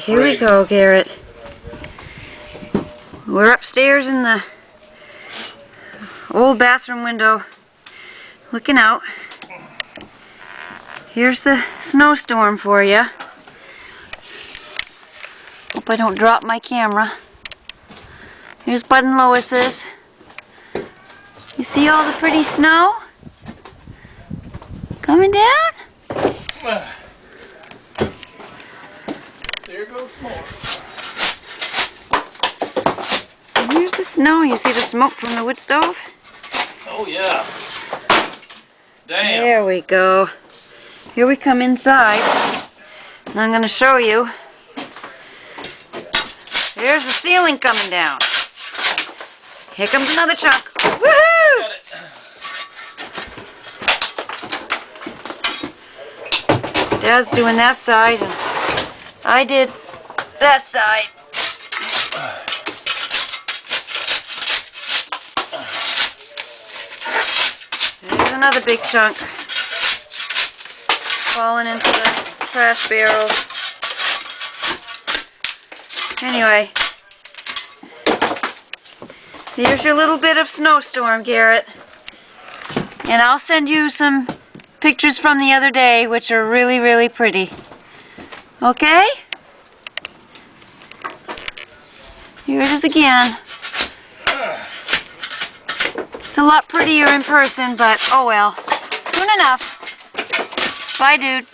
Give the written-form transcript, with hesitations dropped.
Here we go, Garrett. We're upstairs in the old bathroom window, looking out. Here's the snowstorm for you. Hope I don't drop my camera. Here's Bud and Lois's. You see all the pretty snow coming down? There goes more. And here's the snow. You see the smoke from the wood stove? Oh yeah. Damn. There we go. Here we come inside. And I'm going to show you. Here's the ceiling coming down. Here comes another chunk. Woohoo! Got it. Dad's doing that side, and I did that side. There's another big chunk falling into the trash barrel. Anyway, here's your little bit of snowstorm, Garrett. And I'll send you some pictures from the other day, which are really, really pretty. Okay? Here it is again. It's a lot prettier in person, but oh well. Soon enough. Bye, dude.